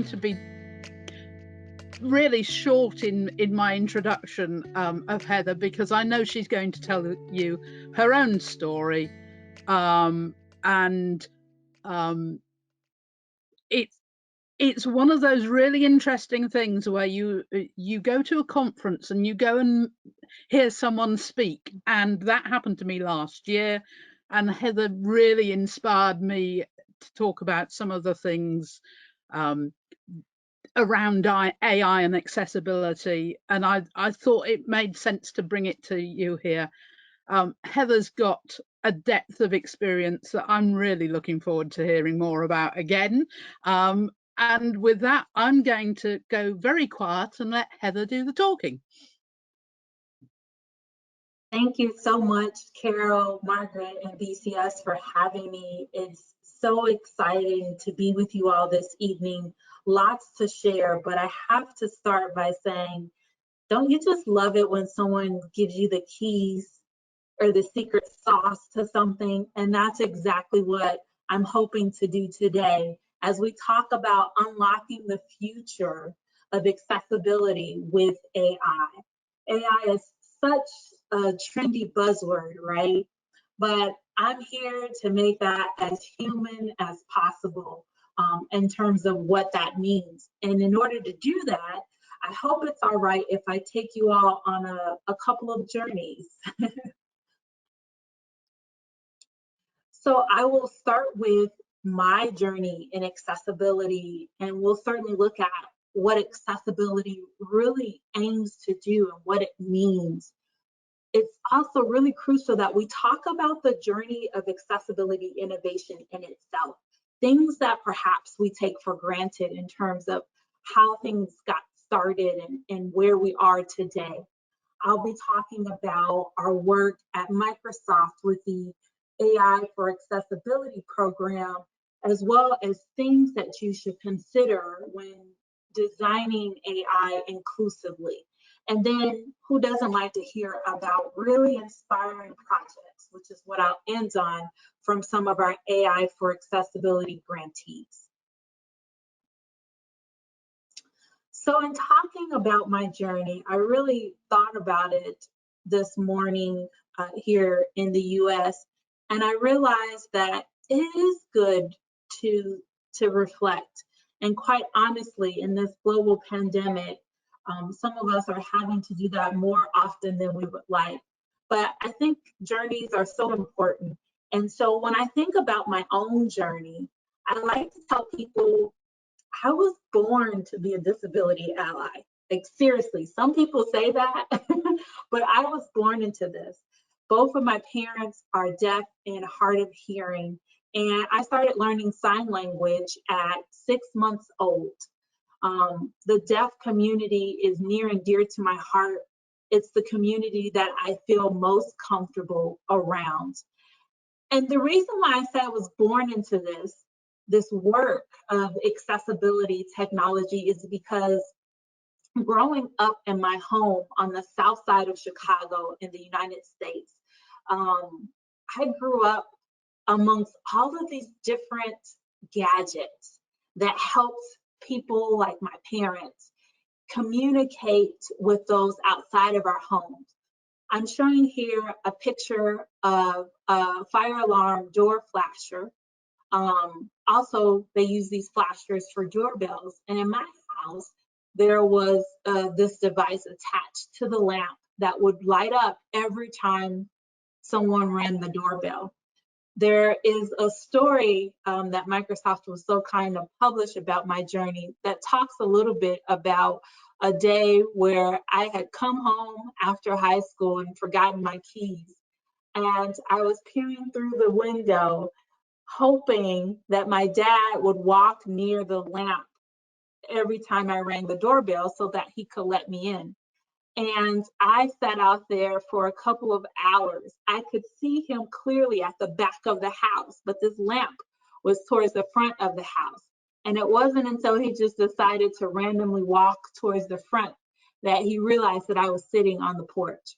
to be really short in my introduction of Heather, because I know she's going to tell you her own story, and it's one of those really interesting things where you go to a conference and you go and hear someone speak, and that happened to me last year, and Heather really inspired me to talk about some of the things around AI and accessibility, and I thought it made sense to bring it to you here. Heather's got a depth of experience that I'm really looking forward to hearing more about again. And with that, I'm going to go very quiet and let Heather do the talking. Thank you so much, Carol, Margaret, and BCS for having me. It's so exciting to be with you all this evening. Lots to share, but I have to start by saying, don't you just love it when someone gives you the keys or the secret sauce to something? And that's exactly what I'm hoping to do today as we talk about unlocking the future of accessibility with AI. AI is such a trendy buzzword, right? But I'm here to make that as human as possible in terms of what that means. And in order to do that, I hope it's all right if I take you all on a couple of journeys. So I will start with my journey in accessibility, and we'll certainly look at what accessibility really aims to do and what it means. It's also really crucial that we talk about the journey of accessibility innovation in itself, things that perhaps we take for granted in terms of how things got started and where we are today. I'll be talking about our work at Microsoft with the AI for Accessibility program, as well as things that you should consider when designing AI inclusively. And then who doesn't like to hear about really inspiring projects, which is what I'll end on from some of our AI for Accessibility grantees. So in talking about my journey, I really thought about it this morning here in the US, and I realized that it is good to reflect. And quite honestly, in this global pandemic, some of us are having to do that more often than we would like. But I think journeys are so important. And so when I think about my own journey, I like to tell people I was born to be a disability ally. Like seriously, some people say that, but I was born into this. Both of my parents are deaf and hard of hearing, and I started learning sign language at 6 months old. The deaf community is near and dear to my heart. It's the community that I feel most comfortable around. And the reason why I said I was born into this work of accessibility technology is because growing up in my home on the south side of Chicago in the United States, I grew up amongst all of these different gadgets that helped people like my parents communicate with those outside of our homes. I'm showing here a picture of a fire alarm door flasher. Also, they use these flashers for doorbells. And in my house, there was this device attached to the lamp that would light up every time someone rang the doorbell. There is a story that Microsoft was so kind to publish about my journey that talks a little bit about a day where I had come home after high school and forgotten my keys. And I was peering through the window, hoping that my dad would walk near the lamp every time I rang the doorbell so that he could let me in. And I sat out there for a couple of hours. I could see him clearly at the back of the house, but this lamp was towards the front of the house. And it wasn't until he just decided to randomly walk towards the front that he realized that I was sitting on the porch.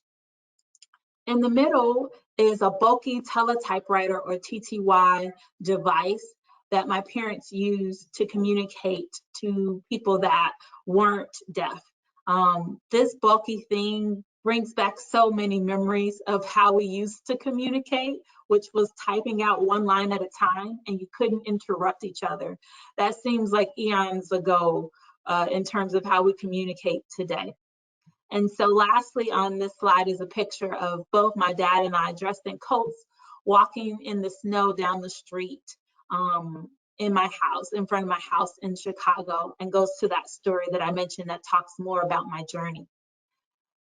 In the middle is a bulky teletypewriter or TTY device that my parents used to communicate to people that weren't deaf. This bulky thing brings back so many memories of how we used to communicate, which was typing out one line at a time, and you couldn't interrupt each other. That seems like eons ago in terms of how we communicate today. And so lastly on this slide is a picture of both my dad and I dressed in coats, walking in the snow down the street in my house, in front of my house in Chicago, and goes to that story that I mentioned that talks more about my journey.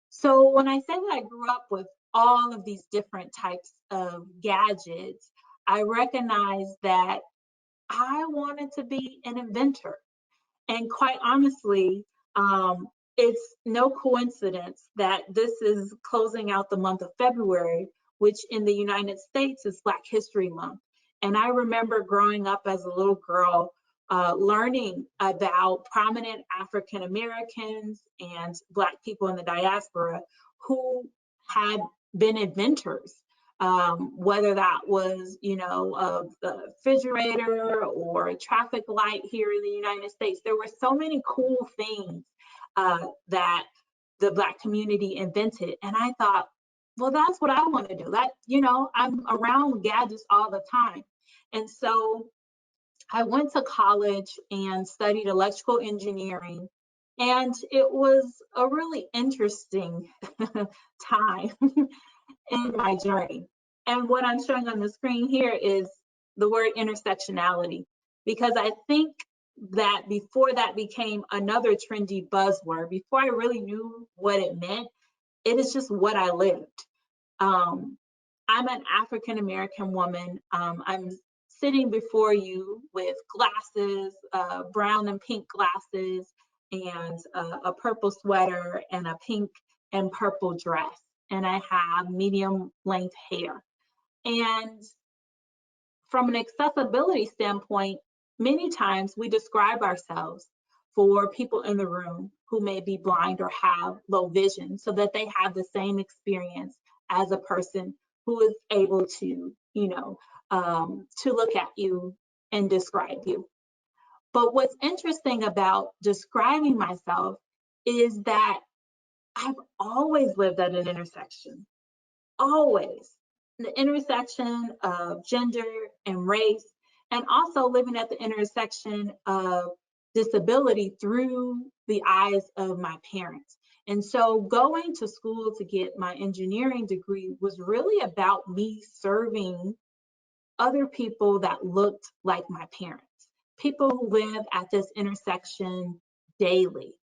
So when I say that I grew up with all of these different types of gadgets, I recognized that I wanted to be an inventor. And quite honestly, it's no coincidence that this is closing out the month of February, which in the United States is Black History Month. And I remember growing up as a little girl, learning about prominent African Americans and Black people in the diaspora who had been inventors. Whether that was, the refrigerator or a traffic light here in the United States. There were so many cool things that the Black community invented. And I thought, well, that's what I want to do. I'm around gadgets all the time. And so I went to college and studied electrical engineering. And it was a really interesting time in my journey. And what I'm showing on the screen here is the word intersectionality, because I think that before that became another trendy buzzword, before I really knew what it meant, it is just what I lived. I'm an African American woman. I'm sitting before you with glasses, brown and pink glasses, and a purple sweater and a pink and purple dress. And I have medium length hair. And from an accessibility standpoint, many times we describe ourselves for people in the room who may be blind or have low vision so that they have the same experience as a person who is able to, to look at you and describe you. But what's interesting about describing myself is that I've always lived at an intersection, always. The intersection of gender and race, and also living at the intersection of disability through the eyes of my parents. And so going to school to get my engineering degree was really about me serving other people that looked like my parents, people who live at this intersection daily,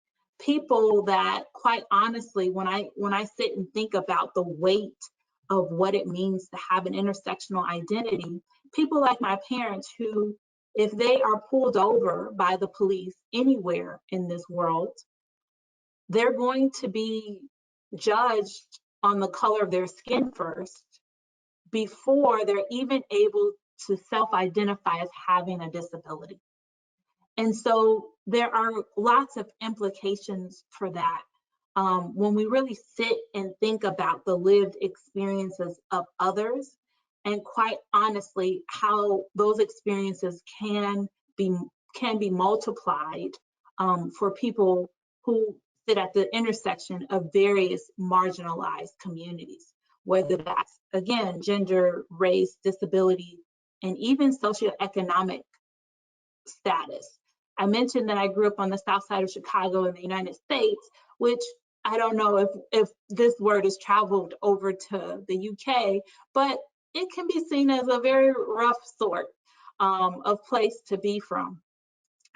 people that, quite honestly, when I sit and think about the weight of what it means to have an intersectional identity, people like my parents who, if they are pulled over by the police anywhere in this world, they're going to be judged on the color of their skin first before they're even able to self-identify as having a disability. And so there are lots of implications for that. When we really sit and think about the lived experiences of others, and quite honestly, how those experiences can be multiplied for people who sit at the intersection of various marginalized communities, whether that's, again, gender, race, disability, and even socioeconomic status. I mentioned that I grew up on the south side of Chicago in the United States, which I don't know if this word has traveled over to the UK, but it can be seen as a very rough sort of place to be from.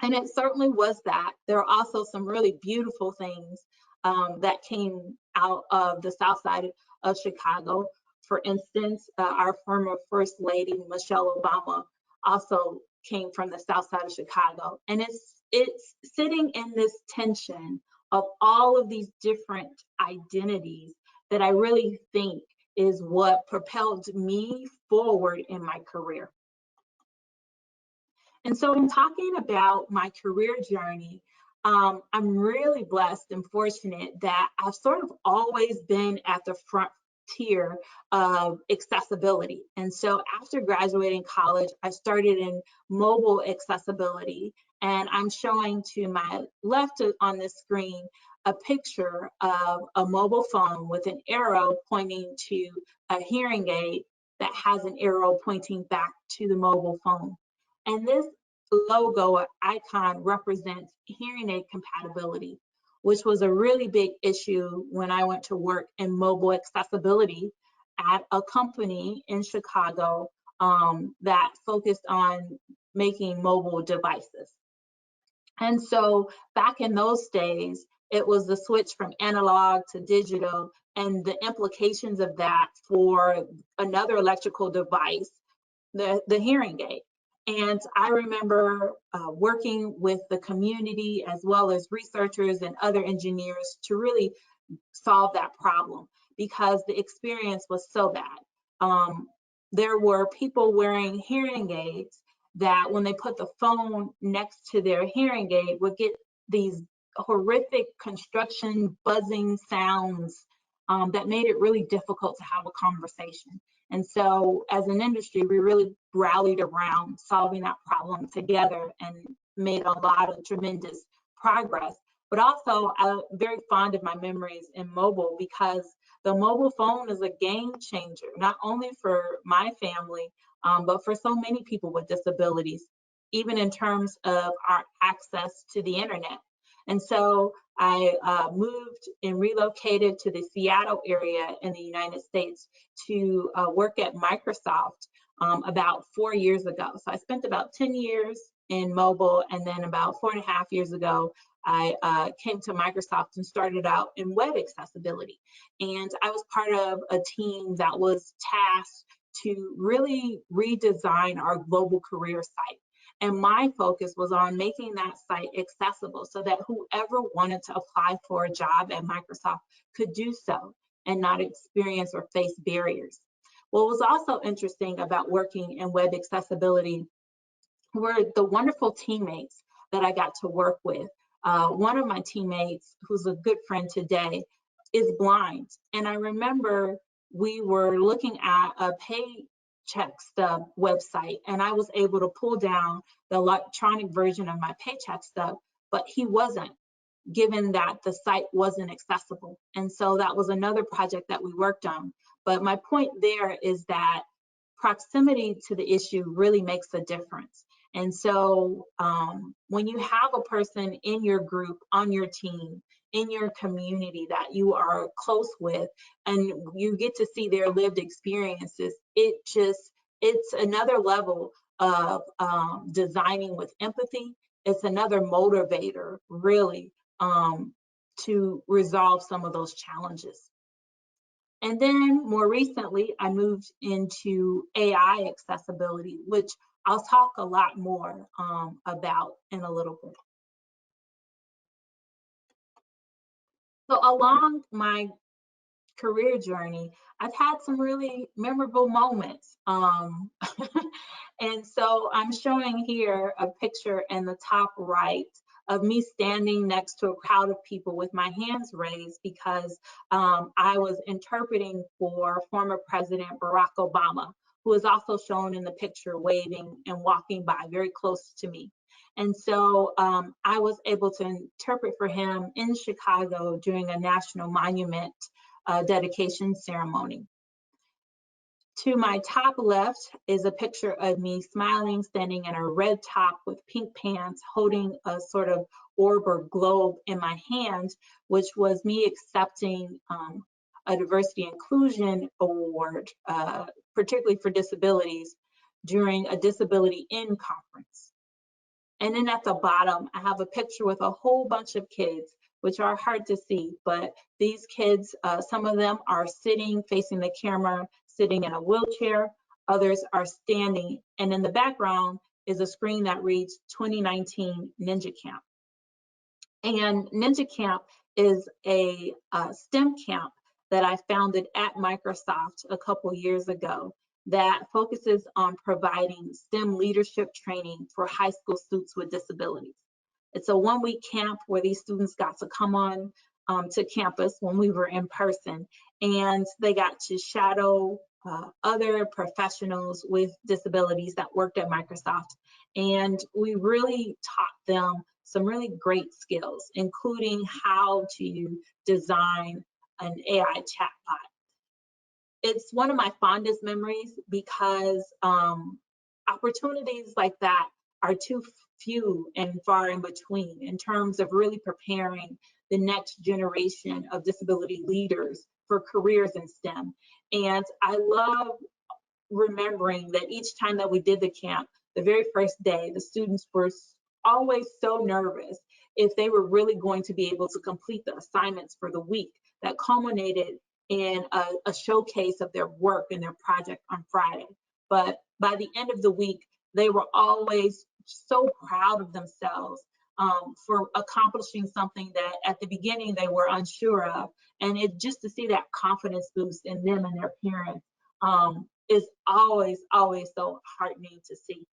And it certainly was that. There are also some really beautiful things that came out of the south side of Chicago. For instance, our former First Lady, Michelle Obama, also came from the south side of Chicago. And it's sitting in this tension of all of these different identities that I really think is what propelled me forward in my career. And so in talking about my career journey, I'm really blessed and fortunate that I've sort of always been at the tier of accessibility. And so after graduating college, I started in mobile accessibility. And I'm showing to my left on this screen a picture of a mobile phone with an arrow pointing to a hearing aid that has an arrow pointing back to the mobile phone. And this logo or icon represents hearing aid compatibility, which was a really big issue when I went to work in mobile accessibility at a company in Chicago that focused on making mobile devices. And so back in those days, it was the switch from analog to digital and the implications of that for another electrical device, the hearing aid. And I remember working with the community as well as researchers and other engineers to really solve that problem because the experience was so bad. There were people wearing hearing aids that when they put the phone next to their hearing aid would get these horrific construction buzzing sounds that made it really difficult to have a conversation. And so as an industry, we really rallied around solving that problem together and made a lot of tremendous progress. But also, I'm very fond of my memories in mobile because the mobile phone is a game changer, not only for my family, but for so many people with disabilities, even in terms of our access to the internet. And so I moved and relocated to the Seattle area in the United States to work at Microsoft about 4 years ago. So I spent about 10 years in mobile, and then about 4.5 years ago, I came to Microsoft and started out in web accessibility. And I was part of a team that was tasked to really redesign our global career site. And my focus was on making that site accessible so that whoever wanted to apply for a job at Microsoft could do so and not experience or face barriers. What was also interesting about working in web accessibility were the wonderful teammates that I got to work with. One of my teammates, who's a good friend today, is blind. And I remember we were looking at a paycheck stub website, and I was able to pull down the electronic version of my paycheck stub, but he wasn't, given that the site wasn't accessible. And so that was another project that we worked on. But my point there is that proximity to the issue really makes a difference. And so when you have a person in your group, on your team, in your community that you are close with, and you get to see their lived experiences, it's another level of designing with empathy. It's another motivator, really, to resolve some of those challenges. And then more recently, I moved into AI accessibility, which I'll talk a lot more about in a little bit. So along my career journey, I've had some really memorable moments. And so I'm showing here a picture in the top right of me standing next to a crowd of people with my hands raised because I was interpreting for former President Barack Obama, who is also shown in the picture waving and walking by very close to me. And so I was able to interpret for him in Chicago during a national monument dedication ceremony. To my top left is a picture of me smiling, standing in a red top with pink pants, holding a sort of orb or globe in my hand, which was me accepting a diversity inclusion award, particularly for disabilities, during a Disability In conference. And then at the bottom, I have a picture with a whole bunch of kids, which are hard to see, but these kids, some of them are sitting, facing the camera, sitting in a wheelchair, others are standing, and in the background is a screen that reads 2019 Ninja Camp. And Ninja Camp is a STEM camp that I founded at Microsoft a couple years ago that focuses on providing STEM leadership training for high school students with disabilities. It's a one-week camp where these students got to come on to campus when we were in person, and they got to shadow other professionals with disabilities that worked at Microsoft. And we really taught them some really great skills, including how to design an AI chatbot. It's one of my fondest memories because opportunities like that are too few and far in between in terms of really preparing the next generation of disability leaders for careers in STEM. And I love remembering that each time that we did the camp, the very first day, the students were always so nervous if they were really going to be able to complete the assignments for the week that culminated in a showcase of their work and their project on Friday. But by the end of the week, they were always so proud of themselves for accomplishing something that at the beginning they were unsure of. And just to see that confidence boost in them and their parents is always, always so heartening to see.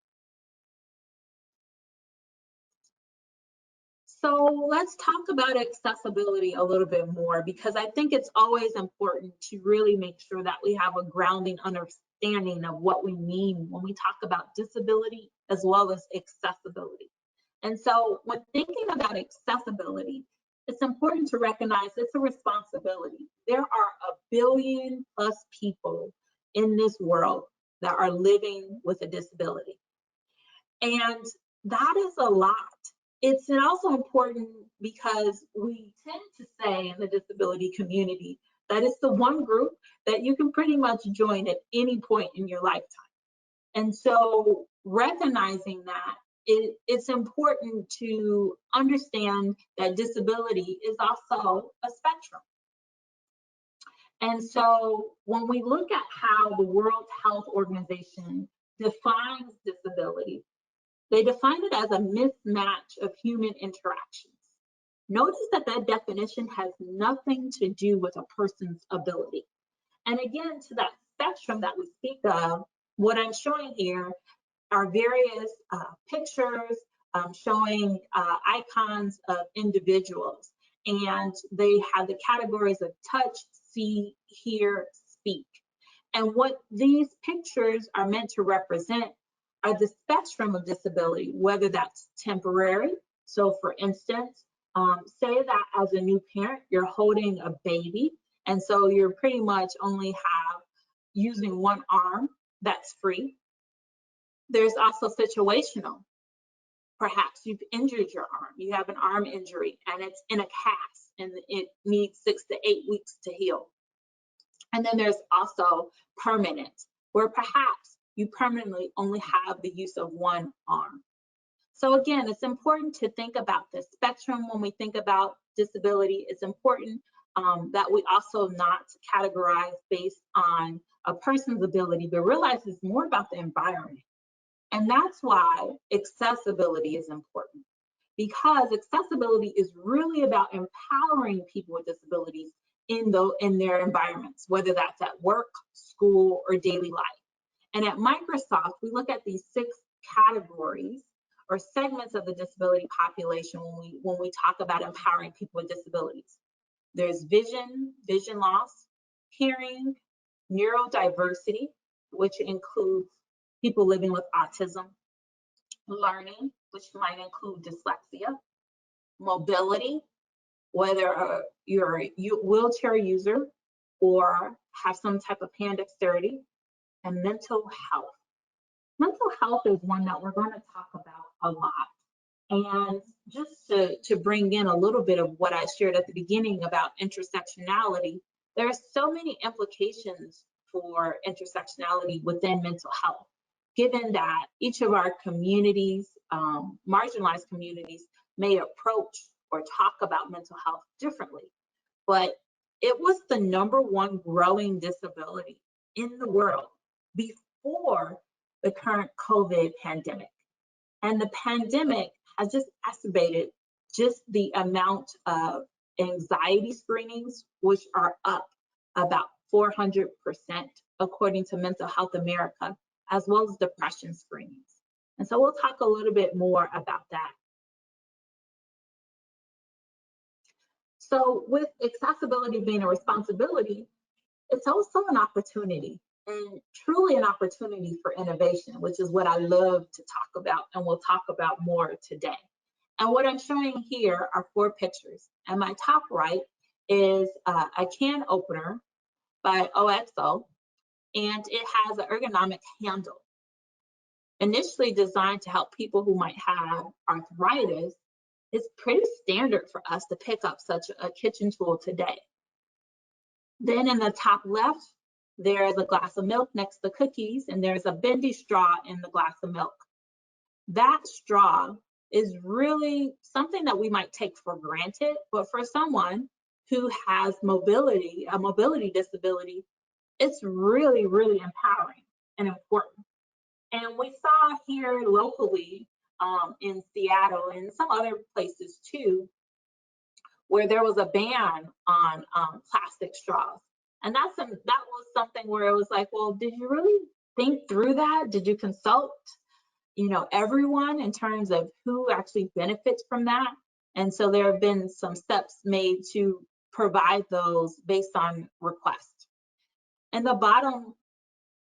So let's talk about accessibility a little bit more, because I think it's always important to really make sure that we have a grounding understanding of what we mean when we talk about disability as well as accessibility. And so when thinking about accessibility, it's important to recognize it's a responsibility. There are 1 billion+ people in this world that are living with a disability. And that is a lot. It's also important because we tend to say in the disability community that it's the one group that you can pretty much join at any point in your lifetime. And so recognizing that, it's important to understand that disability is also a spectrum. And so when we look at how the World Health Organization defines disability, they define it as a mismatch of human interactions. Notice that that definition has nothing to do with a person's ability. And again, to that spectrum that we speak of, what I'm showing here are various pictures showing icons of individuals. And they have the categories of touch, see, hear, speak. And what these pictures are meant to represent are the spectrum of disability, whether that's temporary. So for instance, say that as a new parent, you're holding a baby, and so you're pretty much only using one arm that's free. There's also situational. Perhaps you've injured your arm, you have an arm injury, and it's in a cast, and it needs 6 to 8 weeks to heal. And then there's also permanent, where perhaps you permanently only have the use of one arm. So again, it's important to think about the spectrum when we think about disability. It's important that we also not categorize based on a person's ability, but realize it's more about the environment. And that's why accessibility is important, because accessibility is really about empowering people with disabilities in their environments, whether that's at work, school, or daily life. And at Microsoft, we look at these 6 categories or segments of the disability population when we talk about empowering people with disabilities. There's vision loss, hearing, neurodiversity, which includes people living with autism, learning, which might include dyslexia, mobility, whether you're a wheelchair user or have some type of hand dexterity, and mental health. Mental health is one that we're going to talk about a lot. And just to bring in a little bit of what I shared at the beginning about intersectionality, there are so many implications for intersectionality within mental health, given that each of our communities, marginalized communities, may approach or talk about mental health differently. But it was the #1 growing disability in the world before the current COVID pandemic. And the pandemic has just exacerbated just the amount of anxiety screenings, which are up about 400%, according to Mental Health America, as well as depression screenings. And so we'll talk a little bit more about that. So with accessibility being a responsibility, it's also an opportunity, and truly an opportunity for innovation, which is what I love to talk about, and we'll talk about more today. And what I'm showing here are 4 pictures. And my top right is a can opener by OXO, and it has an ergonomic handle. Initially designed to help people who might have arthritis, it's pretty standard for us to pick up such a kitchen tool today. Then in the top left, there's a glass of milk next to cookies, and there's a bendy straw in the glass of milk. That straw is really something that we might take for granted, but for someone who has a mobility disability, it's really, really empowering and important. And we saw here locally in Seattle and some other places too, where there was a ban on plastic straws. And that was something where it was like, well, did you really think through that? Did you consult, everyone in terms of who actually benefits from that? And so there have been some steps made to provide those based on request. And the bottom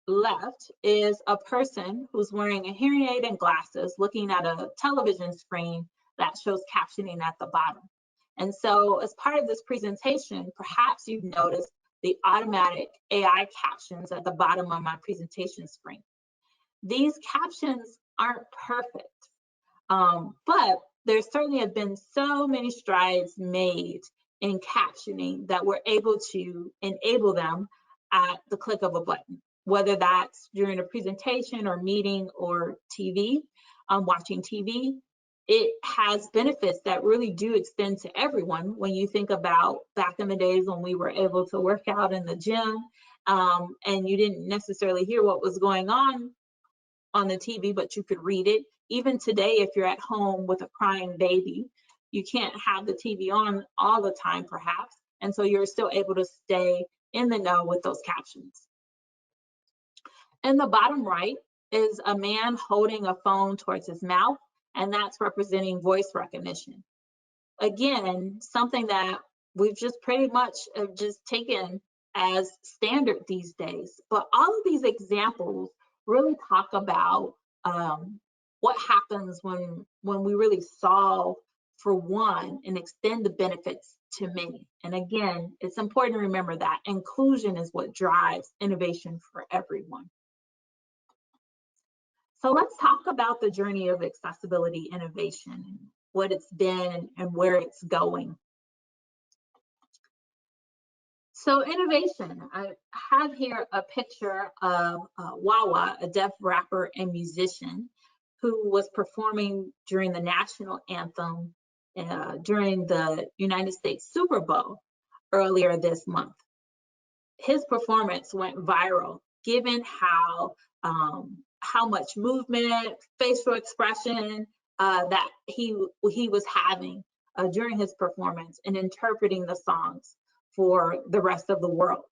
left is a person who's wearing a hearing aid and glasses looking at a television screen that shows captioning at the bottom. And so as part of this presentation, perhaps you've noticed the automatic AI captions at the bottom of my presentation screen. These captions aren't perfect, but there certainly have been so many strides made in captioning that we're able to enable them at the click of a button, whether that's during a presentation or meeting or TV, watching TV. It has benefits that really do extend to everyone. When you think about back in the days when we were able to work out in the gym and you didn't necessarily hear what was going on the TV, but you could read it. Even today, if you're at home with a crying baby, you can't have the TV on all the time, perhaps. And so you're still able to stay in the know with those captions. In the bottom right is a man holding a phone towards his mouth, and that's representing voice recognition. Again, something that we've just pretty much just taken as standard these days. But all of these examples really talk about what happens when we really solve for one and extend the benefits to many. And again, it's important to remember that inclusion is what drives innovation for everyone. So let's talk about the journey of accessibility innovation, what it's been and where it's going. So innovation, I have here a picture of Wawa, a deaf rapper and musician who was performing during the national anthem during the United States Super Bowl earlier this month. His performance went viral, given how much movement, facial expression that he was having during his performance and interpreting the songs for the rest of the world.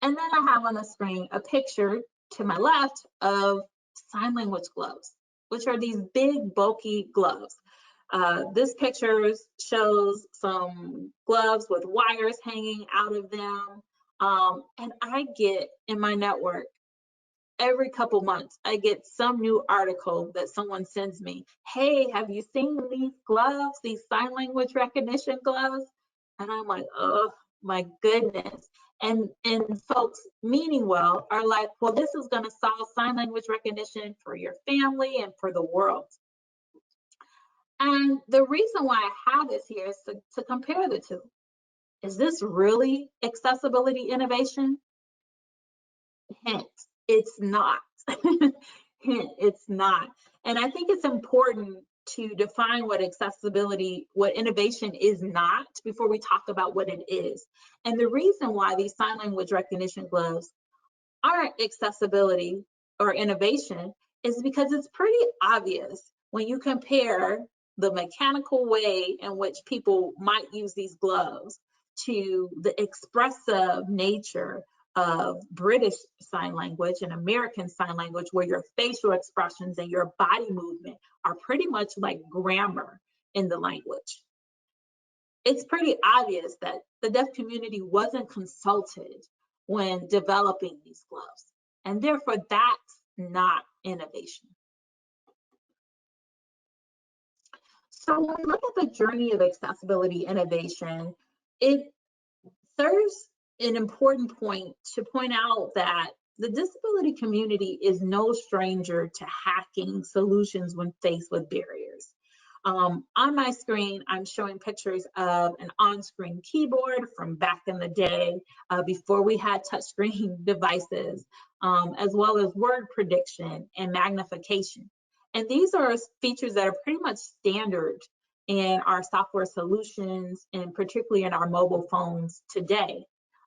And then I have on the screen a picture to my left of sign language gloves, which are these big, bulky gloves. This picture shows some gloves with wires hanging out of them. And I get in my network, every couple months, I get some new article that someone sends me. Hey, have you seen these gloves, these sign language recognition gloves? And I'm like, oh my goodness. And folks meaning well are like, well, this is going to solve sign language recognition for your family and for the world. And the reason why I have this here is to compare the two. Is this really accessibility innovation? Hint, it's not. Hint, it's not. And I think it's important to define what innovation is not before we talk about what it is. And the reason why these sign language recognition gloves aren't accessibility or innovation is because it's pretty obvious when you compare the mechanical way in which people might use these gloves to the expressive nature of British Sign Language and American Sign Language, where your facial expressions and your body movement are pretty much like grammar. in the language. It's pretty obvious that the deaf community wasn't consulted when developing these gloves, and therefore that's not innovation. So when we look at the journey of accessibility innovation, it serves an important point to point out that the disability community is no stranger to hacking solutions when faced with barriers. On my screen, I'm showing pictures of an on-screen keyboard from back in the day before we had touchscreen devices, as well as word prediction and magnification. And these are features that are pretty much standard in our software solutions and particularly in our mobile phones today.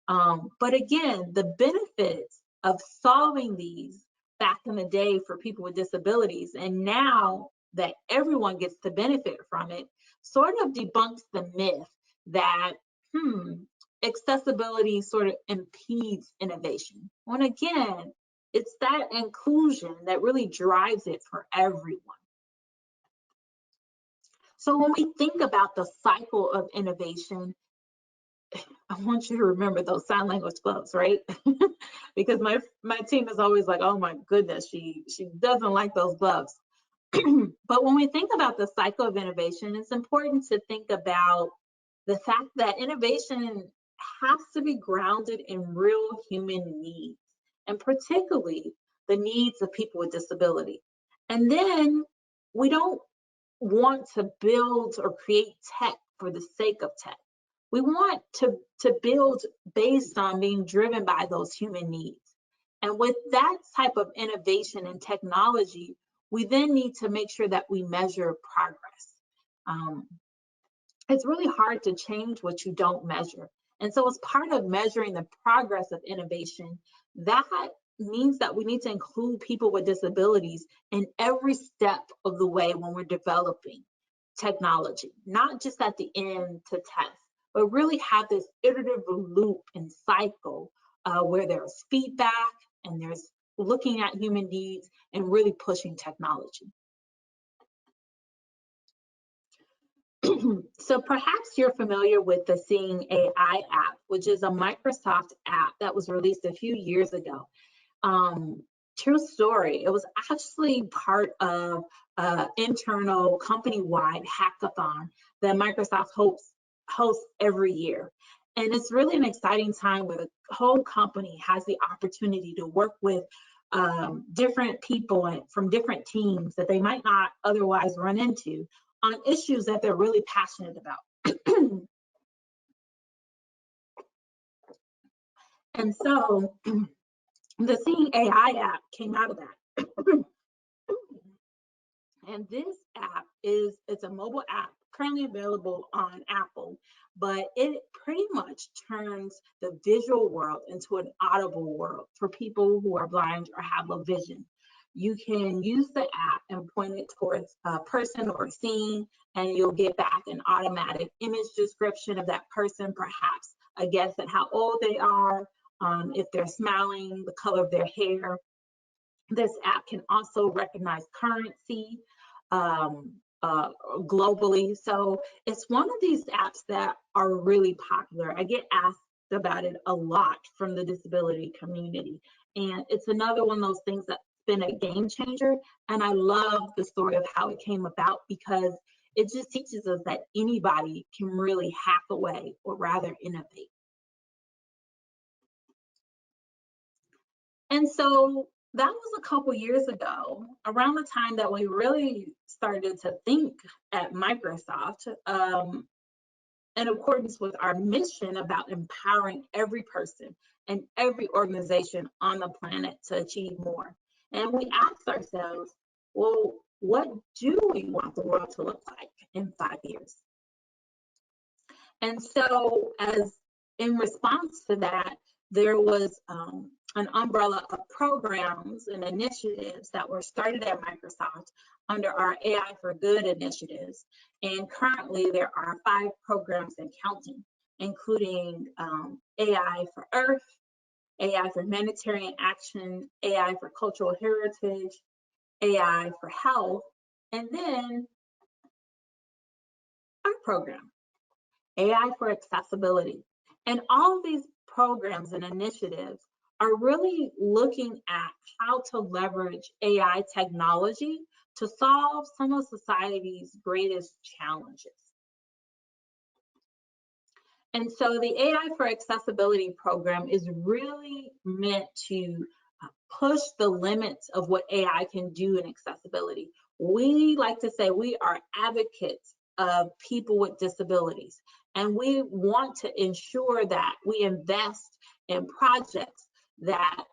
But again, the benefits of solving these back in the day for people with disabilities, and now that everyone gets to benefit from it, sort of debunks the myth that accessibility sort of impedes innovation. When again, it's that inclusion that really drives it for everyone. So when we think about the cycle of innovation, I want you to remember those sign language gloves, right? Because my team is always like, oh my goodness, she doesn't like those gloves. But when we think about the cycle of innovation, it's important to think about the fact that innovation has to be grounded in real human needs, and particularly the needs of people with disability. And then we don't want to build or create tech for the sake of tech. We want to build based on being driven by those human needs. And with that type of innovation and technology, we then need to make sure that we measure progress. It's really hard to change what you don't measure. And so as part of measuring the progress of innovation, that means that we need to include people with disabilities in every step of the way when we're developing technology, not just at the end to test, but really have this iterative loop and cycle where there's feedback and there's looking at human needs and really pushing technology. So perhaps you're familiar with the Seeing AI app, which is a Microsoft app that was released a few years ago. True story, it was actually part of an internal company-wide hackathon that Microsoft hosts every year. And it's really an exciting time where the whole company has the opportunity to work with different people from different teams that they might not otherwise run into on issues that they're really passionate about. And so the Seeing AI app came out of that. And this app it's a mobile app currently available on Apple, but it pretty much turns the visual world into an audible world for people who are blind or have low vision. You can use the app and point it towards a person or a scene, and you'll get back an automatic image description of that person, perhaps a guess at how old they are, if they're smiling, the color of their hair. This app can also recognize currency globally. So it's one of these apps that are really popular. I get asked about it a lot from the disability community. And it's another one of those things that's been a game changer. And I love the story of how it came about, because it just teaches us that anybody can really hack away, or rather innovate. And so that was a couple years ago, around the time that we really started to think at Microsoft in accordance with our mission about empowering every person and every organization on the planet to achieve more. And we asked ourselves, well, what do we want the world to look like in 5 years? And so as in response to that, there was an umbrella of programs and initiatives that were started at Microsoft under our AI for Good initiatives. And currently there are 5 programs and counting, including AI for Earth, AI for Humanitarian Action, AI for Cultural Heritage, AI for Health, and then our program, AI for Accessibility. And all of these programs and initiatives are really looking at how to leverage AI technology to solve some of society's greatest challenges. And so the AI for Accessibility program is really meant to push the limits of what AI can do in accessibility. We like to say we are advocates of people with disabilities, and we want to ensure that we invest in projects that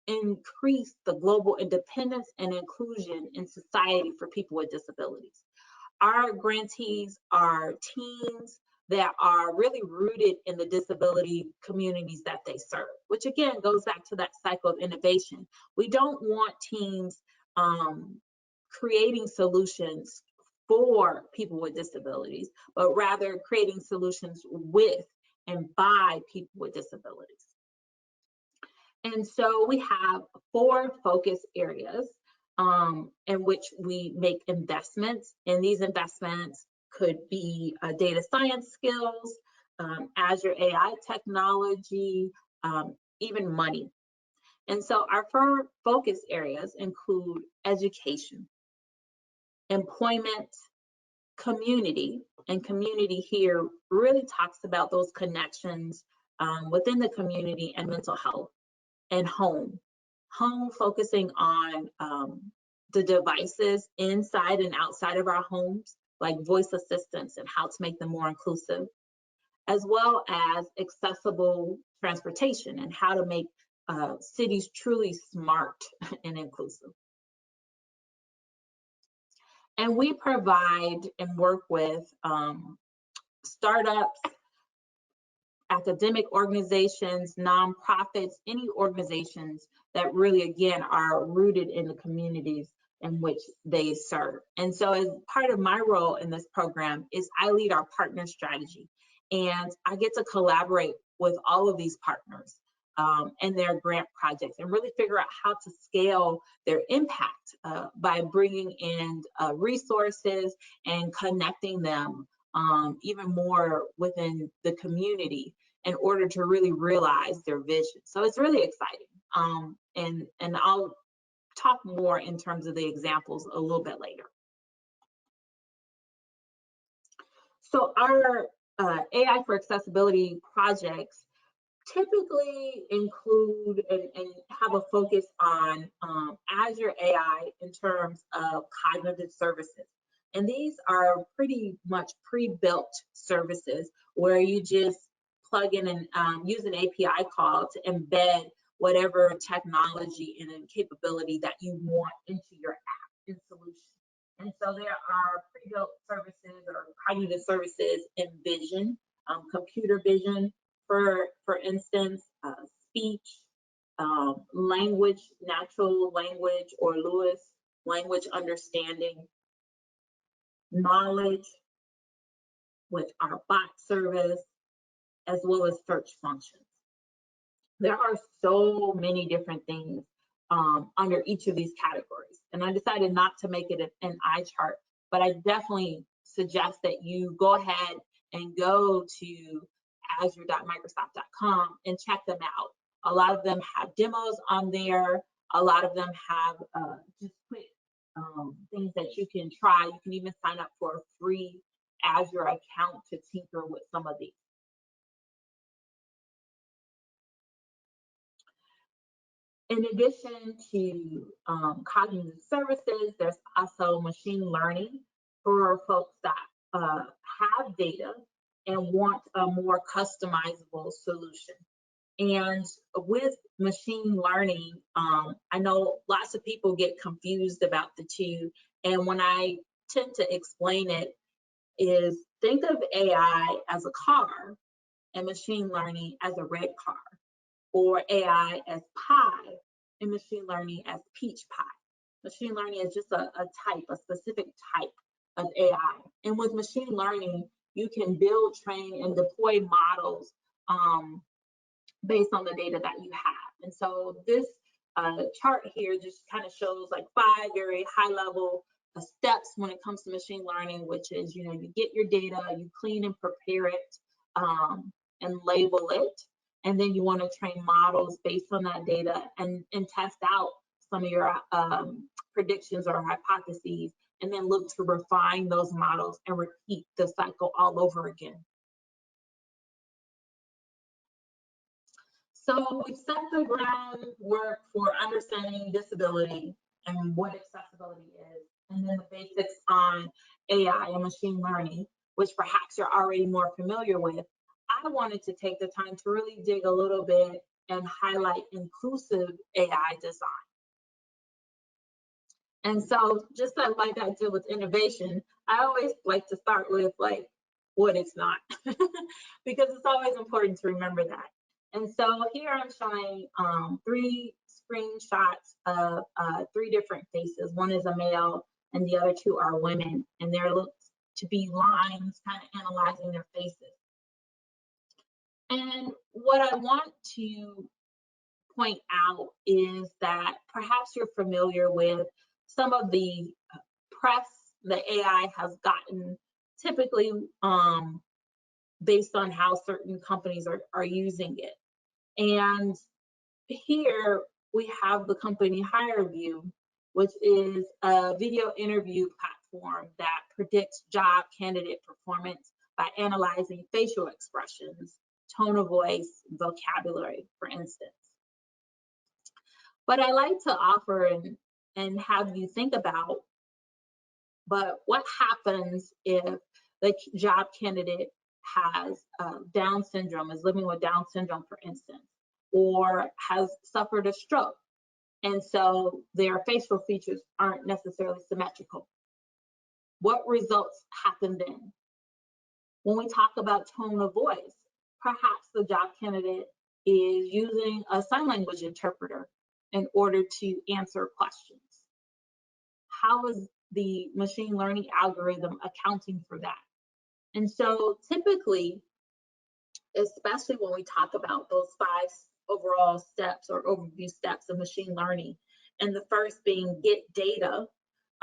increase the global independence and inclusion in society for people with disabilities. Our grantees are teams that are really rooted in the disability communities that they serve, which again goes back to that cycle of innovation. We don't want teams creating solutions for people with disabilities, but rather creating solutions with and by people with disabilities. And so we have 4 focus areas in which we make investments, and these investments could be data science skills, Azure AI technology, even money. And so our 4 focus areas include education, employment, community, and community here really talks about those connections within the community, and mental health, and home. Home focusing on the devices inside and outside of our homes, like voice assistants and how to make them more inclusive, as well as accessible transportation and how to make cities truly smart and inclusive. And we provide and work with startups, academic organizations, nonprofits, any organizations that really, again, are rooted in the communities in which they serve. And so as part of my role in this program is I lead our partner strategy, and I get to collaborate with all of these partners and their grant projects and really figure out how to scale their impact by bringing in resources and connecting them even more within the community in order to really realize their vision. So it's really exciting. And I'll talk more in terms of the examples a little bit later. So our AI for Accessibility projects typically include and have a focus on Azure AI in terms of cognitive services. And these are pretty much pre-built services where you just plug in and use an API call to embed whatever technology and capability that you want into your app and solution. And so there are pre-built services or cognitive services in vision, computer vision, for instance, speech, language, natural language or Lewis language understanding, knowledge with our bot service, as well as search functions. There are so many different things under each of these categories. And I decided not to make it an eye chart, but I definitely suggest that you go ahead and go to azure.microsoft.com and check them out. A lot of them have demos on there. A lot of them have just quick things that you can try. You can even sign up for a free Azure account to tinker with some of these. In addition to cognitive services, there's also machine learning for folks that have data and want a more customizable solution. And with machine learning, I know lots of people get confused about the two. And when I tend to explain it is think of AI as a car and machine learning as a red car, or AI as pie and machine learning as peach pie. Machine learning is just a specific type of AI. And with machine learning, you can build, train, and deploy models based on the data that you have. And so this chart here just kind of shows like 5 very high level steps when it comes to machine learning, which is, you get your data, you clean and prepare it, and label it, and then you want to train models based on that data and test out some of your predictions or hypotheses, and then look to refine those models and repeat the cycle all over again. So we've set the groundwork for understanding disability and what accessibility is, and then the basics on AI and machine learning, which perhaps you're already more familiar with. I wanted to take the time to really dig a little bit and highlight inclusive AI design. And so just like I did with innovation, I always like to start with what it's not, because it's always important to remember that. And so here I'm showing 3 screenshots of 3 different faces. One is a male and the other 2 are women, and there looks to be lines kind of analyzing their faces. And what I want to point out is that perhaps you're familiar with some of the press that AI has gotten, typically based on how certain companies are using it. And here we have the company HireVue, which is a video interview platform that predicts job candidate performance by analyzing facial expressions, tone of voice, vocabulary, for instance. But I like to offer and have you think about, but what happens if the job candidate has Down syndrome, is living with Down syndrome, for instance, or has suffered a stroke, and so their facial features aren't necessarily symmetrical? What results happen then? When we talk about tone of voice, perhaps the job candidate is using a sign language interpreter in order to answer questions. How is the machine learning algorithm accounting for that? And so typically, especially when we talk about those 5 overall steps or overview steps of machine learning, and the first being get data,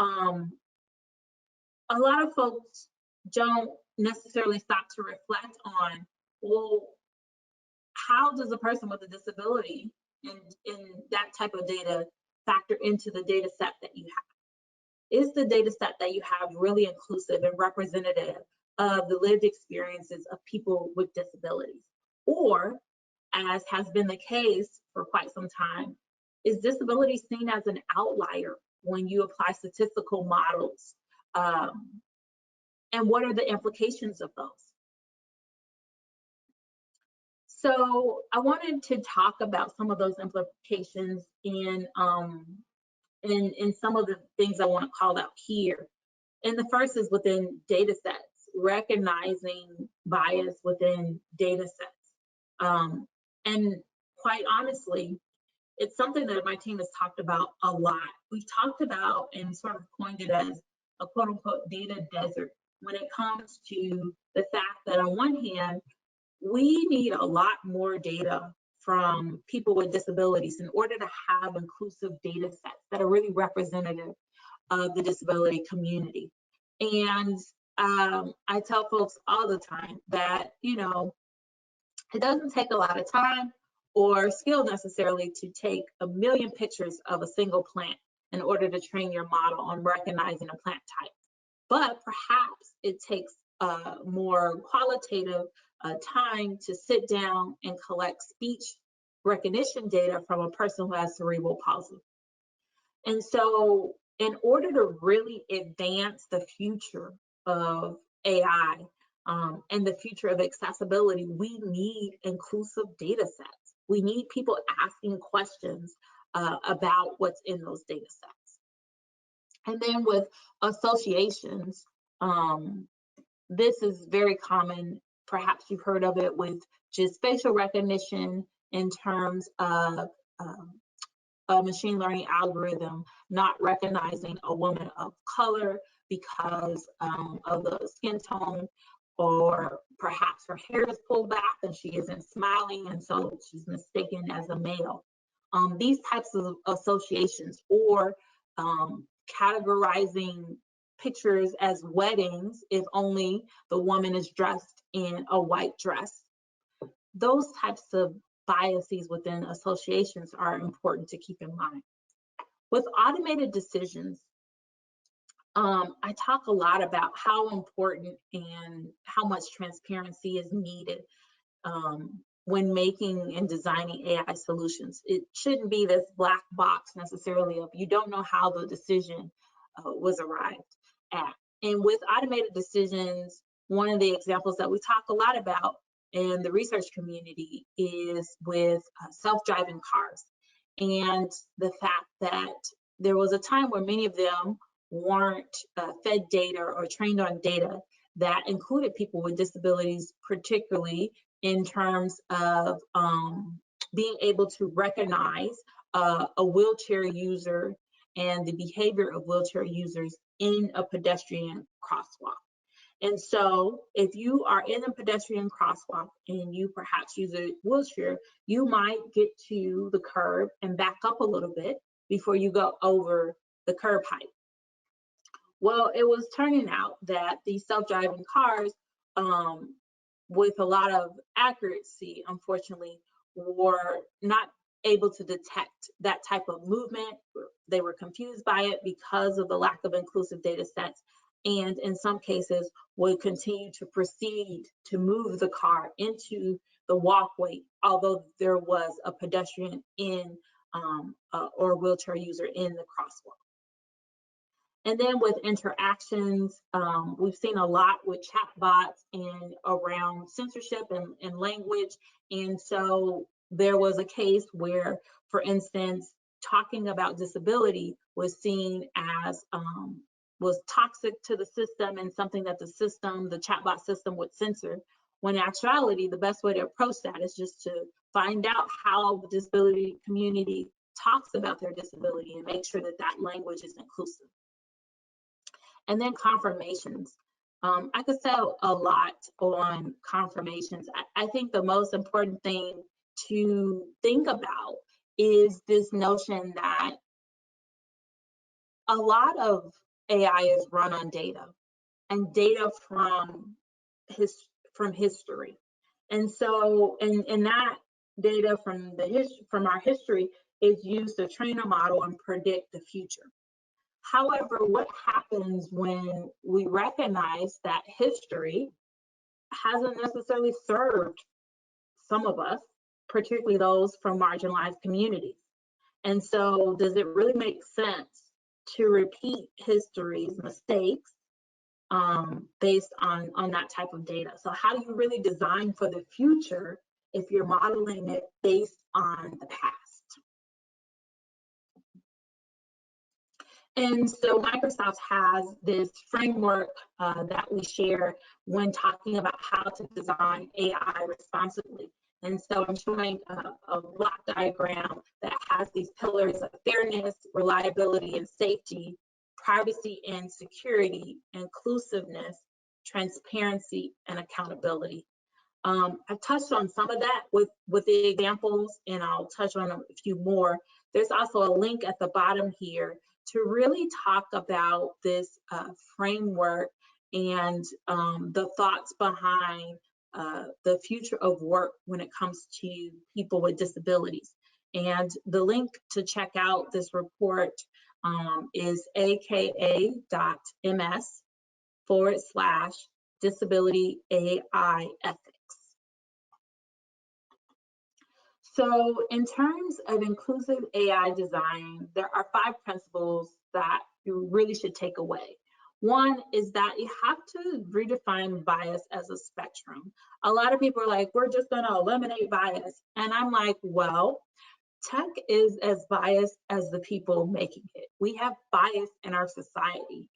a lot of folks don't necessarily stop to reflect on, well, how does a person with a disability in that type of data factor into the data set that you have? Is the data set that you have really inclusive and representative of the lived experiences of people with disabilities? Or, as has been the case for quite some time, is disability seen as an outlier when you apply statistical models? And what are the implications of those? So I wanted to talk about some of those implications in some of the things I want to call out here. And the first is within data sets, recognizing bias within data sets. And quite honestly, it's something that my team has talked about a lot. We've talked about and sort of coined it as a quote unquote data desert when it comes to the fact that on one hand, we need a lot more data from people with disabilities in order to have inclusive data sets that are really representative of the disability community. And I tell folks all the time that, it doesn't take a lot of time or skill necessarily to take 1 million pictures of a single plant in order to train your model on recognizing a plant type. But perhaps it takes more qualitative time to sit down and collect speech recognition data from a person who has cerebral palsy. And so in order to really advance the future of AI and the future of accessibility, we need inclusive data sets. We need people asking questions about what's in those data sets. And then with associations, this is very common. Perhaps you've heard of it with just facial recognition in terms of a machine learning algorithm not recognizing a woman of color because of the skin tone, or perhaps her hair is pulled back and she isn't smiling, and so she's mistaken as a male. These types of associations, or categorizing pictures as weddings if only the woman is dressed in a white dress. Those types of biases within associations are important to keep in mind. With automated decisions, I talk a lot about how important and how much transparency is needed when making and designing AI solutions. It shouldn't be this black box necessarily of you don't know how the decision was arrived at. And with automated decisions, one of the examples that we talk a lot about in the research community is with self-driving cars, and the fact that there was a time where many of them weren't fed data or trained on data that included people with disabilities, particularly in terms of being able to recognize a wheelchair user and the behavior of wheelchair users in a pedestrian crosswalk. And so if you are in a pedestrian crosswalk and you perhaps use a wheelchair, you might get to the curb and back up a little bit before you go over the curb height. Well, it was turning out that these self-driving cars, with a lot of accuracy, unfortunately, were not able to detect that type of movement. They were confused by it because of the lack of inclusive data sets, and in some cases would continue to proceed to move the car into the walkway, although there was a pedestrian in or a wheelchair user in the crosswalk. And then with interactions, we've seen a lot with chatbots and around censorship and language. And so there was a case where, for instance, talking about disability was seen as was toxic to the system and something that the chatbot system would censor, when in actuality, the best way to approach that is just to find out how the disability community talks about their disability and make sure that that language is inclusive. And then confirmations. I could say a lot on confirmations. I think the most important thing to think about is this notion that a lot of AI is run on data, and data from history. And so, and that data from our history is used to train a model and predict the future. However, what happens when we recognize that history hasn't necessarily served some of us, particularly those from marginalized communities? And so does it really make sense to repeat history's mistakes based on that type of data? So how do you really design for the future if you're modeling it based on the past? And so Microsoft has this framework that we share when talking about how to design AI responsibly. And so I'm showing a block diagram that has these pillars of fairness, reliability and safety, privacy and security, inclusiveness, transparency, and accountability. I've touched on some of that with the examples, and I'll touch on a few more. There's also a link at the bottom here to really talk about this framework and the thoughts behind the future of work when it comes to people with disabilities. And the link to check out this report is aka.ms/disability AI ethics. So in terms of inclusive AI design, there are 5 principles that you really should take away. One is that you have to redefine bias as a spectrum. A lot of people are like, we're just going to eliminate bias. And I'm like, well, tech is as biased as the people making it. We have bias in our society.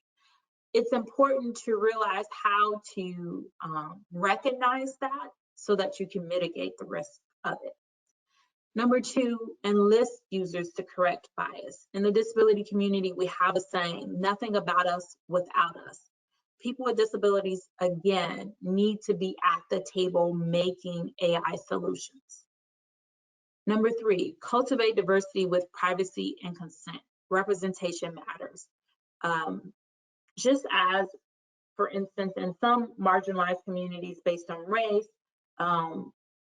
It's important to realize how to recognize that so that you can mitigate the risk of it. Number 2, enlist users to correct bias. In the disability community, we have a saying, nothing about us without us. People with disabilities, again, need to be at the table making AI solutions. Number 3, cultivate diversity with privacy and consent. Representation matters. Just as, for instance, in some marginalized communities based on race,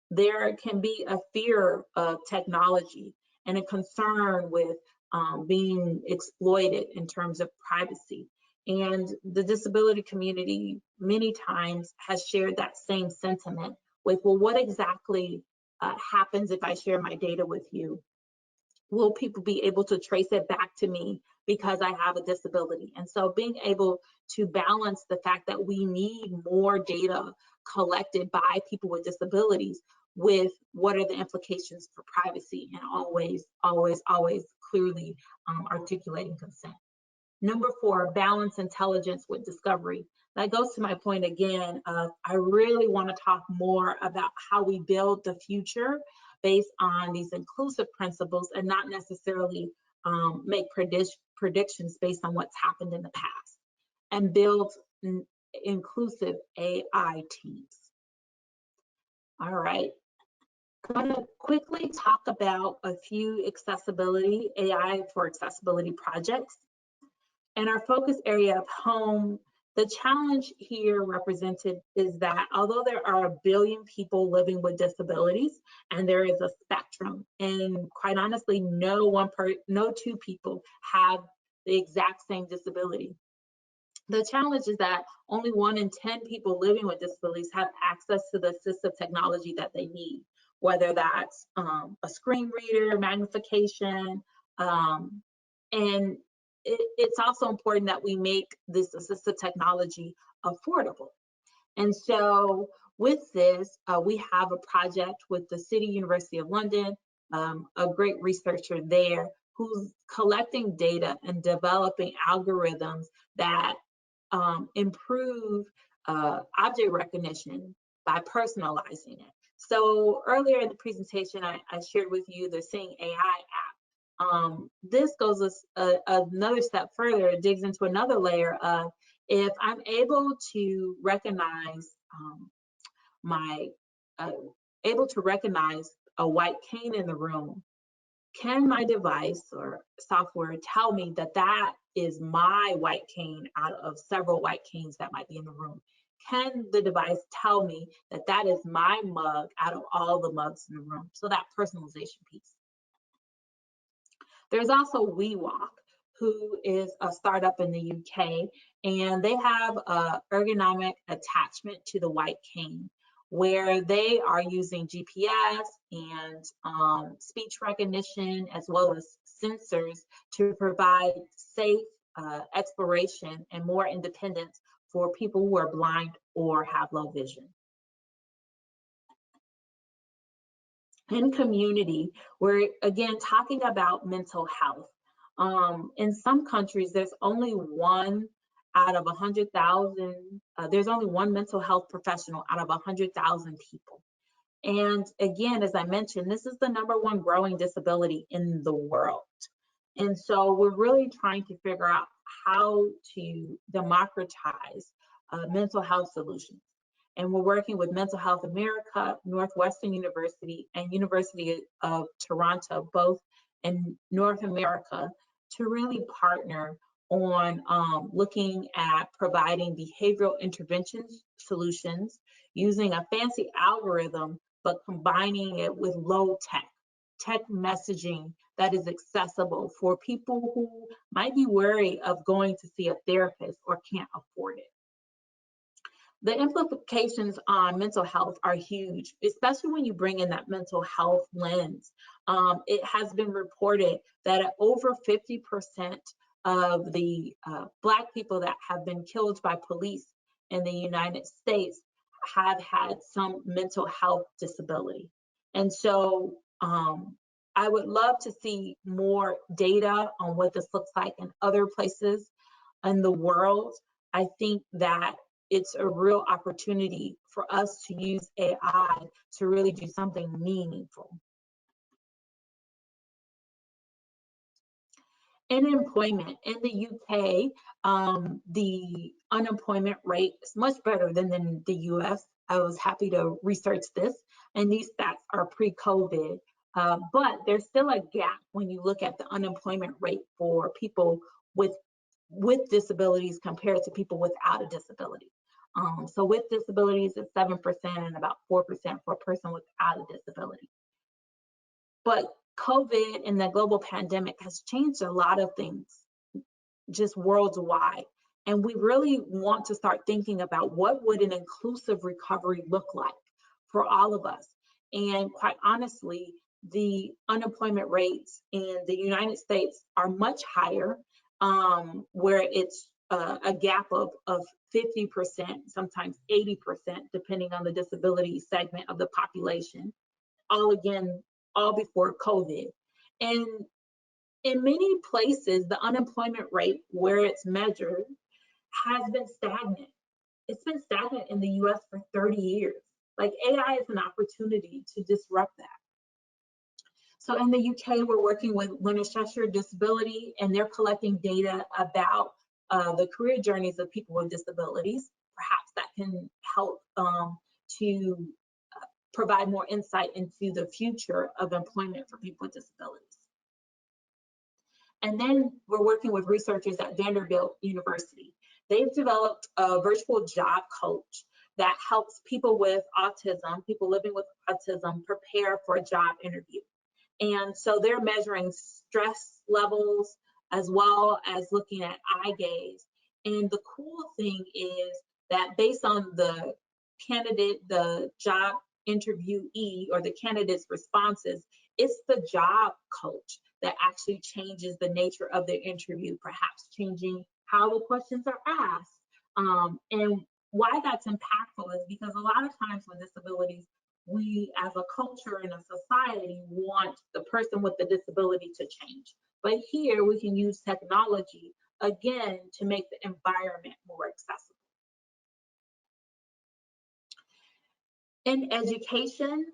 there can be a fear of technology and a concern with being exploited in terms of privacy. And the disability community many times has shared that same sentiment with, well, what exactly happens if I share my data with you? Will people be able to trace it back to me because I have a disability? And so being able to balance the fact that we need more data collected by people with disabilities with what are the implications for privacy, and always clearly articulating consent. Number 4, balance intelligence with discovery. That goes to my point again of, I really want to talk more about how we build the future based on these inclusive principles, and not necessarily make predictions based on what's happened in the past, and build inclusive AI teams. All right, I'm going to quickly talk about a few accessibility, AI for accessibility projects. And our focus area of home, the challenge here represented is that although there are 1 billion people living with disabilities, and there is a spectrum, and quite honestly, no two people have the exact same disability. The challenge is that only 1 in 10 people living with disabilities have access to the assistive technology that they need, whether that's a screen reader, magnification, and it's also important that we make this assistive technology affordable. And so with this, we have a project with the City University of London, a great researcher there who's collecting data and developing algorithms that improve object recognition by personalizing it. So earlier in the presentation, I shared with you the Sing AI app. This goes another step further. It digs into another layer of, if I'm able to recognize a white cane in the room, can my device or software tell me that that is my white cane out of several white canes that might be in the room? Can the device tell me that that is my mug out of all the mugs in the room? So that personalization piece. There's also WeWalk, who is a startup in the UK, and they have an ergonomic attachment to the white cane, where they are using GPS and speech recognition, as well as sensors, to provide safe exploration and more independence for people who are blind or have low vision. In community, we're again talking about mental health. In some countries, there's only 1 out of 100,000, there's only 1 mental health professional out of 100,000 people. And again, as I mentioned, this is the #1 growing disability in the world. And so we're really trying to figure out how to democratize mental health solutions. And we're working with Mental Health America, Northwestern University, and University of Toronto, both in North America, to really partner on looking at providing behavioral intervention solutions using a fancy algorithm, but combining it with low tech messaging that is accessible for people who might be wary of going to see a therapist or can't afford it. The implications on mental health are huge, especially when you bring in that mental health lens. It has been reported that over 50% of the Black people that have been killed by police in the United States have had some mental health disability. And so I would love to see more data on what this looks like in other places in the world. I think that it's a real opportunity for us to use AI to really do something meaningful. In employment, in the UK, the unemployment rate is much better than in the US. I was happy to research this, and these stats are pre-COVID, but there's still a gap when you look at the unemployment rate for people with with disabilities compared to people without a disability. So with disabilities, it's 7% and about 4% for a person without a disability. But COVID and the global pandemic has changed a lot of things just worldwide. And we really want to start thinking about what would an inclusive recovery look like for all of us. And quite honestly, the unemployment rates in the United States are much higher, where it's a gap of 50%, sometimes 80%, depending on the disability segment of the population, all before COVID. And in many places, the unemployment rate where it's measured has been stagnant. It's been stagnant in the US for 30 years. Like, AI is an opportunity to disrupt that. So in the UK, we're working with Worcestershire Disability, and they're collecting data about the career journeys of people with disabilities. Perhaps that can help to provide more insight into the future of employment for people with disabilities. And then we're working with researchers at Vanderbilt University. They've developed a virtual job coach that helps people with autism, people living with autism, prepare for a job interview. And so they're measuring stress levels as well as looking at eye gaze. And the cool thing is that based on the candidate, the job interviewee, or the candidate's responses, it's the job coach that actually changes the nature of their interview, perhaps changing how the questions are asked. And why that's impactful is because a lot of times with disabilities, we as a culture and a society want the person with the disability to change. But here we can use technology, again, to make the environment more accessible. In education,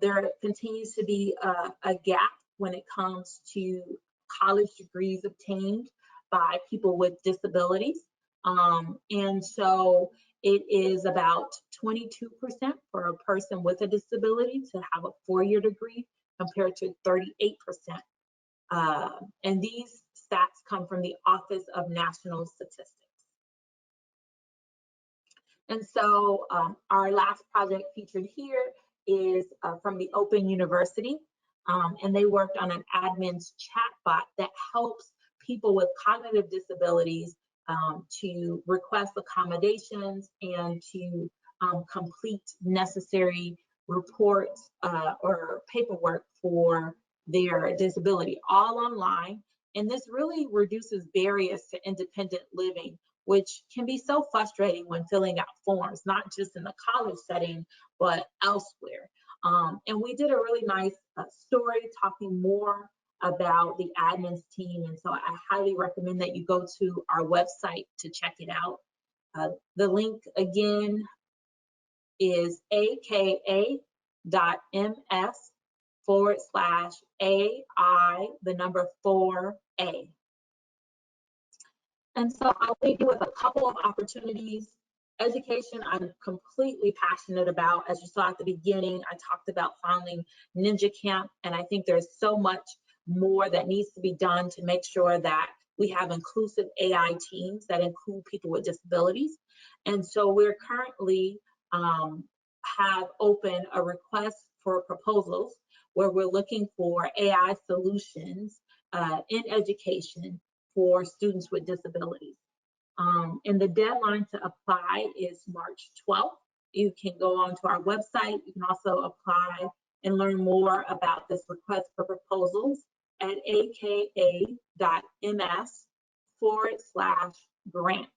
there continues to be a gap when it comes to college degrees obtained by people with disabilities. And so it is about 22% for a person with a disability to have a 4-year degree compared to 38%. And these stats come from the Office of National Statistics. And so our last project featured here is from the Open University. And they worked on an admin's chatbot that helps people with cognitive disabilities to request accommodations and to complete necessary reports or paperwork for their disability, all online. And this really reduces barriers to independent living, which can be so frustrating when filling out forms, not just in the college setting, but elsewhere. And we did a really nice story talking more about the admins team. And so I highly recommend that you go to our website to check it out. The link again is aka.ms/AI4A. And so I'll leave you with a couple of opportunities. Education, I'm completely passionate about. As you saw at the beginning, I talked about founding Ninja Camp, and I think there's so much more that needs to be done to make sure that we have inclusive AI teams that include people with disabilities. And so we're currently have open a request for proposals where we're looking for AI solutions in education for students with disabilities. And the deadline to apply is March 12th. You can go onto our website. You can also apply and learn more about this request for proposals at aka.ms/grant, GRANT.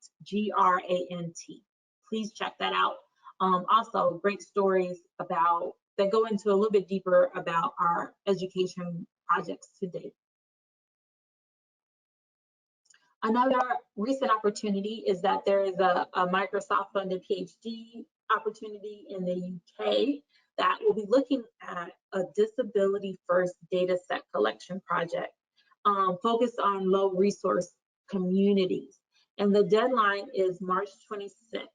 Please check that out. Also, great stories about that go into a little bit deeper about our education projects to date. Another recent opportunity is that there is a Microsoft-funded PhD opportunity in the UK that will be looking at a disability-first data set collection project focused on low-resource communities. And the deadline is March 26th.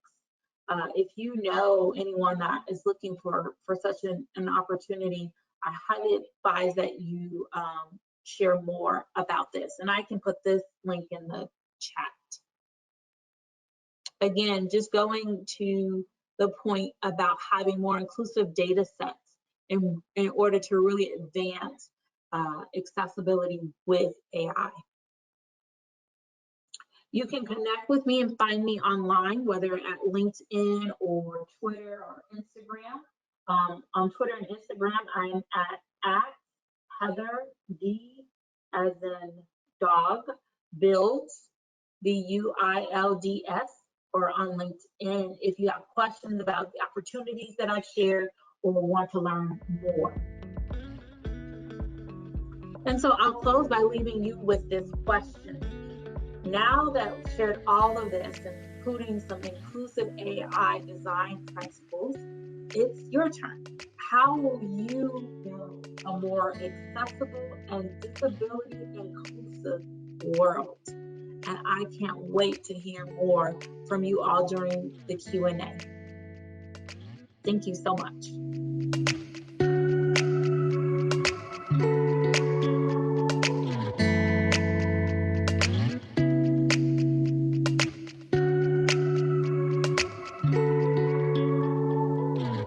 If you know anyone that is looking for such an opportunity, I highly advise that you share more about this. And I can put this link in the chat. Again, just going to the point about having more inclusive data sets in order to really advance accessibility with AI. You can connect with me and find me online, whether at LinkedIn or Twitter or Instagram. On Twitter and Instagram, I'm at Heather D as in dog builds, BUILDS, or on LinkedIn if you have questions about the opportunities that I've shared or want to learn more. And so I'll close by leaving you with this question. Now that we've shared all of this, including some inclusive AI design principles, it's your turn. How will you build a more accessible and disability inclusive world? And I can't wait to hear more from you all during the Q&A. Thank you so much.